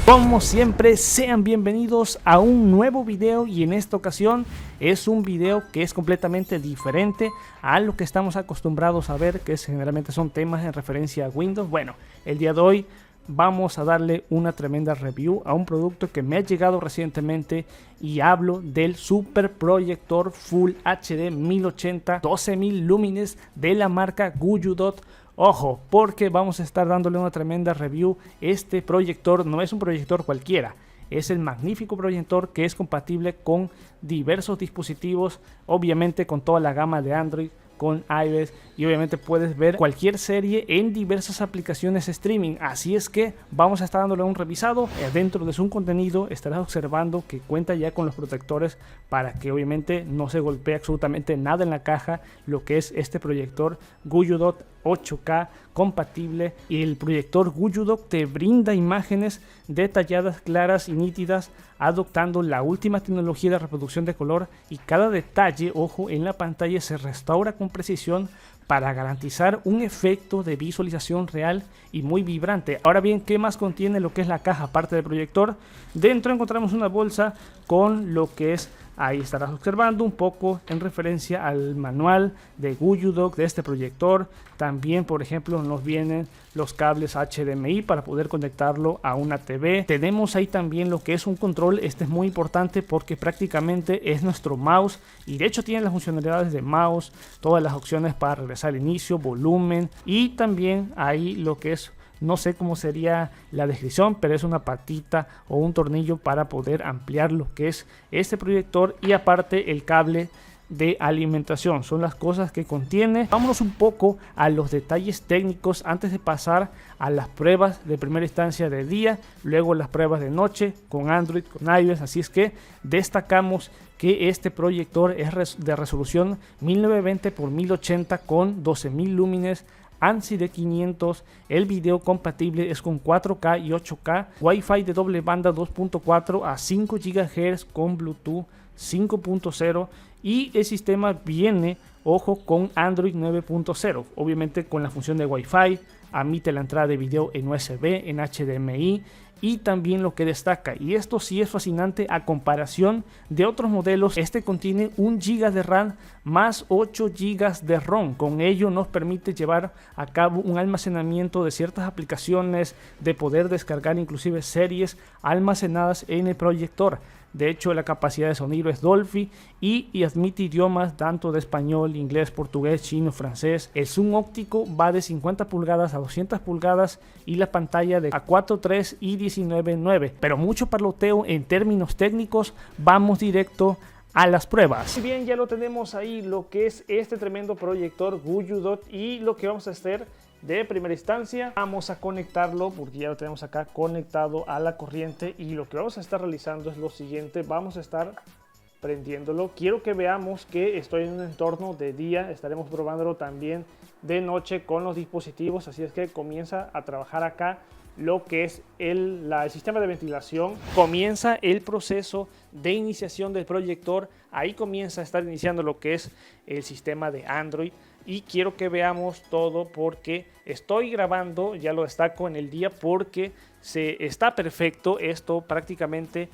Como siempre, sean bienvenidos a un nuevo video, y en esta ocasión es un video que es completamente diferente a lo que estamos acostumbrados a ver, que generalmente son temas en referencia a Windows. Bueno, el día de hoy vamos a darle una tremenda review a un producto que me ha llegado recientemente, y hablo del super proyector Full HD 1080 12.000 lúmenes de la marca Guyudot. Ojo, porque vamos a estar dándole una tremenda review. Este proyector no es un proyector cualquiera, es el magnífico proyector que es compatible con diversos dispositivos, obviamente con toda la gama de Android, con iOS, y obviamente puedes ver cualquier serie en diversas aplicaciones streaming. Así es que vamos a estar dándole un revisado. Dentro de su contenido estarás observando que cuenta ya con los protectores para que obviamente no se golpee absolutamente nada en la caja, lo que es este proyector Guyudot 8K compatible. Y el proyector Guyudot te brinda imágenes detalladas, claras y nítidas, adoptando la última tecnología de reproducción de color, y cada detalle, ojo, en la pantalla se restaura con precisión para garantizar un efecto de visualización real y muy vibrante. Ahora bien, ¿qué más contiene lo que es la caja aparte del proyector? Dentro encontramos una bolsa con lo que es, ahí estarás observando un poco en referencia al manual de Guyudot de este proyector. También, por ejemplo, nos vienen los cables HDMI para poder conectarlo a una TV. Tenemos ahí también lo que es un control. Este es muy importante porque prácticamente es nuestro mouse, y de hecho tiene las funcionalidades de mouse, todas las opciones para regresar al inicio, volumen, y también ahí lo que es, no sé cómo sería la descripción, pero es una patita o un tornillo para poder ampliar lo que es este proyector, y aparte el cable de alimentación. Son las cosas que contiene. Vámonos un poco a los detalles técnicos antes de pasar a las pruebas de primera instancia de día, luego las pruebas de noche con Android, con iOS. Así es que destacamos que este proyector es de resolución 1920 x 1080 con 12.000 lúmenes, ANSI de 500, el video compatible es con 4K y 8K, Wi-Fi de doble banda 2.4 a 5 GHz con Bluetooth 5.0, y el sistema viene, ojo, con Android 9.0, obviamente con la función de Wi-Fi, admite la entrada de video en USB, en HDMI, y también lo que destaca, y esto sí es fascinante a comparación de otros modelos, este contiene 1 GB de RAM más 8 GB de ROM. Con ello nos permite llevar a cabo un almacenamiento de ciertas aplicaciones, de poder descargar inclusive series almacenadas en el proyector. De hecho, la capacidad de sonido es Dolby y admite idiomas tanto de español, inglés, portugués, chino, francés. El zoom óptico va de 50 pulgadas a 200 pulgadas y la pantalla de A4.3 y 19.9. Pero mucho parloteo en términos técnicos, vamos directo a las pruebas. Si bien ya lo tenemos ahí, lo que es este tremendo proyector Guyudot, y lo que vamos a hacer de primera instancia, vamos a conectarlo porque ya lo tenemos acá conectado a la corriente, y lo que vamos a estar realizando es lo siguiente: vamos a estar prendiéndolo. Quiero que veamos que estoy en un entorno de día, estaremos probándolo también de noche con los dispositivos, así es que comienza a trabajar acá lo que es el sistema de ventilación. Comienza el proceso de iniciación del proyector, ahí comienza a estar iniciando lo que es el sistema de Android, y quiero que veamos todo porque estoy grabando, ya lo destaco, en el día porque está perfecto esto, prácticamente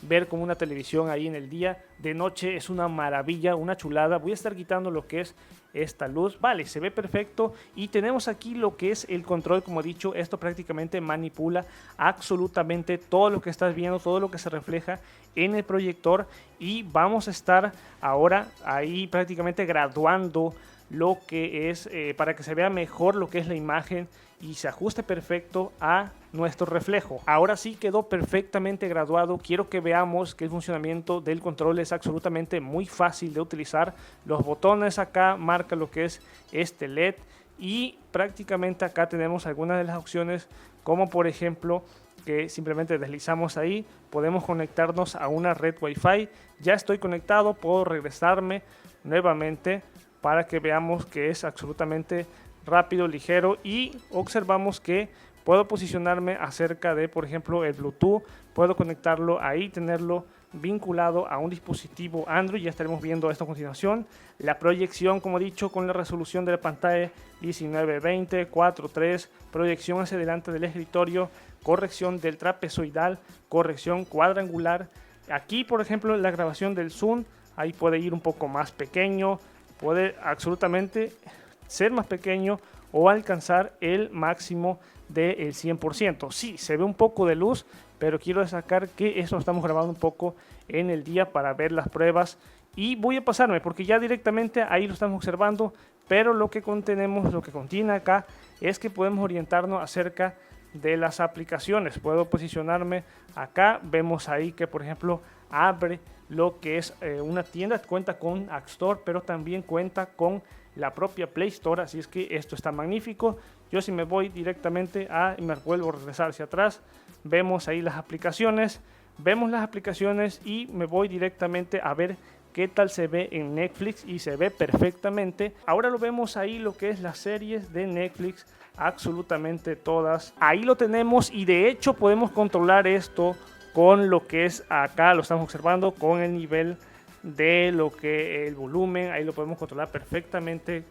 ver como una televisión ahí en el día. De noche es una maravilla, una chulada. Voy a estar quitando lo que es esta luz, vale, se ve perfecto. Y tenemos aquí lo que es el control. Como he dicho, esto prácticamente manipula absolutamente todo lo que estás viendo, todo lo que se refleja en el proyector, y vamos a estar ahora ahí prácticamente graduando lo que es para que se vea mejor lo que es la imagen y se ajuste perfecto a nuestro reflejo. Ahora sí quedó perfectamente graduado. Quiero que veamos que el funcionamiento del control es absolutamente muy fácil de utilizar. Los botones acá marcan lo que es este LED, y prácticamente acá tenemos algunas de las opciones, como por ejemplo que simplemente deslizamos ahí, podemos conectarnos a una red Wi-Fi. Ya estoy conectado, puedo regresarme nuevamente para que veamos que es absolutamente rápido, ligero, y observamos que puedo posicionarme acerca de, por ejemplo, el Bluetooth. Puedo conectarlo ahí, tenerlo vinculado a un dispositivo Android. Ya estaremos viendo esto a continuación. La proyección, como he dicho, con la resolución de la pantalla 1920 4:3, proyección hacia delante del escritorio corrección del trapezoidal, corrección cuadrangular. Aquí, por ejemplo, la grabación del zoom, ahí puede ir un poco más pequeño, puede absolutamente ser más pequeño o alcanzar el máximo del 100%. Sí, se ve un poco de luz, pero quiero destacar que esto lo estamos grabando un poco en el día para ver las pruebas. Y voy a pasarme porque ya directamente ahí lo estamos observando, pero lo que contiene acá es que podemos orientarnos acerca de las aplicaciones. Puedo posicionarme acá, vemos ahí que por ejemplo abre lo que es una tienda, cuenta con App Store, pero también cuenta con la propia Play Store, así es que esto está magnífico. Yo si me voy directamente y me vuelvo a regresar hacia atrás, vemos ahí las aplicaciones, y me voy directamente a ver qué tal se ve en Netflix y se ve perfectamente. Ahora lo vemos ahí lo que es las series de Netflix, absolutamente todas. Ahí lo tenemos y de hecho podemos controlar esto con lo que es acá, lo estamos observando con el nivel de lo que el volumen, ahí lo podemos controlar perfectamente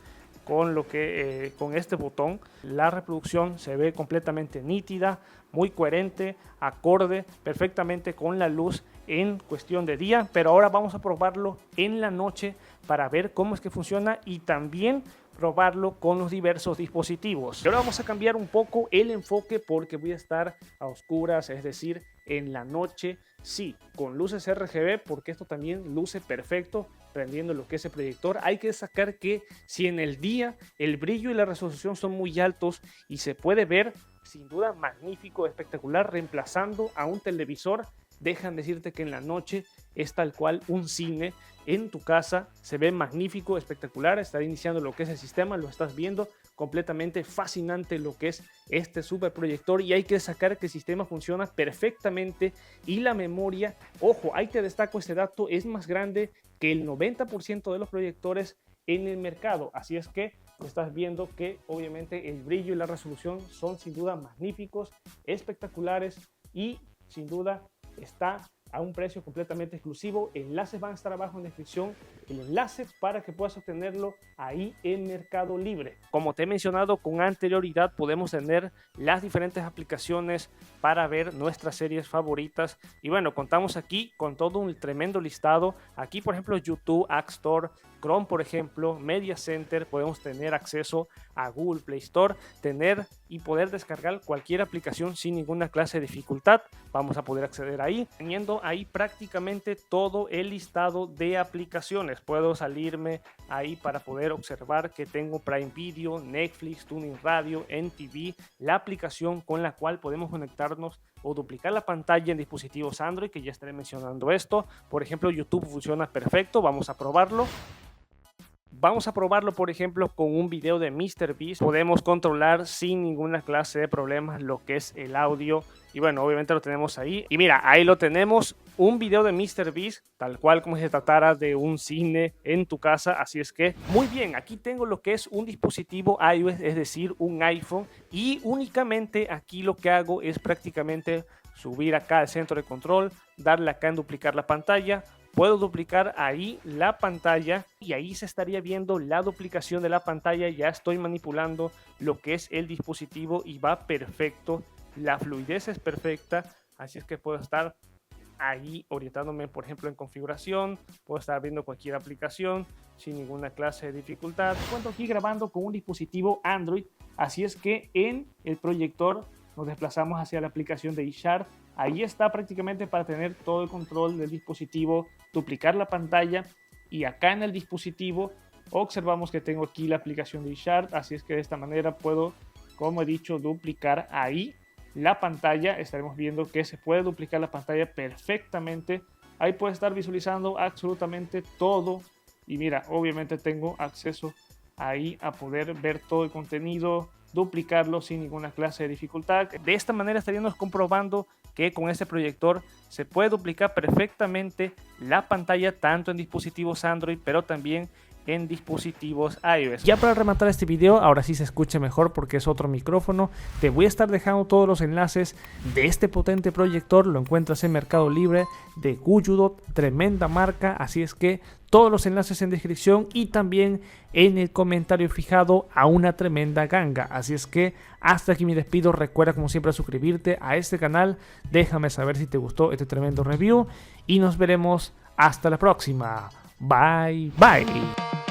con lo que con este botón. La reproducción se ve completamente nítida, muy coherente, acorde perfectamente con la luz en cuestión de día, pero ahora vamos a probarlo en la noche para ver cómo es que funciona y también probarlo con los diversos dispositivos. Y ahora vamos a cambiar un poco el enfoque porque voy a estar a oscuras, es decir, en la noche, sí, con luces RGB, porque esto también luce perfecto prendiendo lo que es el proyector. Hay que destacar que si en el día el brillo y la resolución son muy altos y se puede ver sin duda magnífico, espectacular, reemplazando a un televisor, dejan decirte que en la noche es tal cual un cine en tu casa, se ve magnífico, espectacular, está iniciando lo que es el sistema, lo estás viendo, completamente fascinante lo que es este super proyector y hay que destacar que el sistema funciona perfectamente y la memoria, ojo, ahí te destaco este dato, es más grande que el 90% de los proyectores en el mercado, así es que estás viendo que obviamente el brillo y la resolución son sin duda magníficos, espectaculares y sin duda está a un precio completamente exclusivo. Enlaces van a estar abajo en la descripción, el enlace para que puedas obtenerlo ahí en Mercado Libre. Como te he mencionado con anterioridad, podemos tener las diferentes aplicaciones para ver nuestras series favoritas y bueno, contamos aquí con todo un tremendo listado. Aquí por ejemplo YouTube, App Store, Chrome por ejemplo, Media Center, podemos tener acceso a Google Play Store, tener y poder descargar cualquier aplicación sin ninguna clase de dificultad. Vamos a poder acceder ahí, teniendo ahí prácticamente todo el listado de aplicaciones. Puedo salirme ahí para poder observar que tengo Prime Video, Netflix, Tuning Radio, NTV, la aplicación con la cual podemos conectarnos o duplicar la pantalla en dispositivos Android, que ya estaré mencionando esto. Por ejemplo, YouTube funciona perfecto, vamos a probarlo. Vamos a probarlo, por ejemplo, con un video de MrBeast. Podemos controlar sin ninguna clase de problemas lo que es el audio. Y bueno, obviamente lo tenemos ahí. Y mira, ahí lo tenemos. Un video de MrBeast, tal cual como si se tratara de un cine en tu casa. Así es que, muy bien, aquí tengo lo que es un dispositivo iOS, es decir, un iPhone. Y únicamente aquí lo que hago es prácticamente subir acá al centro de control, darle acá en duplicar la pantalla. Puedo duplicar ahí la pantalla y ahí se estaría viendo la duplicación de la pantalla. Ya estoy manipulando lo que es el dispositivo y va perfecto. La fluidez es perfecta, así es que puedo estar ahí orientándome, por ejemplo, en configuración. Puedo estar viendo cualquier aplicación sin ninguna clase de dificultad. Cuento aquí grabando con un dispositivo Android, así es que en el proyector nos desplazamos hacia la aplicación de eShart. Ahí está prácticamente para tener todo el control del dispositivo, duplicar la pantalla y acá en el dispositivo observamos que tengo aquí la aplicación de eShart, así es que de esta manera puedo, como he dicho, duplicar ahí la pantalla. Estaremos viendo que se puede duplicar la pantalla perfectamente. Ahí puede estar visualizando absolutamente todo y mira, obviamente tengo acceso ahí a poder ver todo el contenido, duplicarlo sin ninguna clase de dificultad. De esta manera estaríamos comprobando que con este proyector se puede duplicar perfectamente la pantalla tanto en dispositivos Android pero también en dispositivos iOS. Ya para rematar este video, ahora sí se escuche mejor porque es otro micrófono, te voy a estar dejando todos los enlaces de este potente proyector. Lo encuentras en Mercado Libre de Guyudot, tremenda marca, así es que todos los enlaces en descripción y también en el comentario fijado a una tremenda ganga. Así es que hasta aquí me despido. Recuerda como siempre suscribirte a este canal. Déjame saber si te gustó este tremendo review y nos veremos hasta la próxima. Bye bye.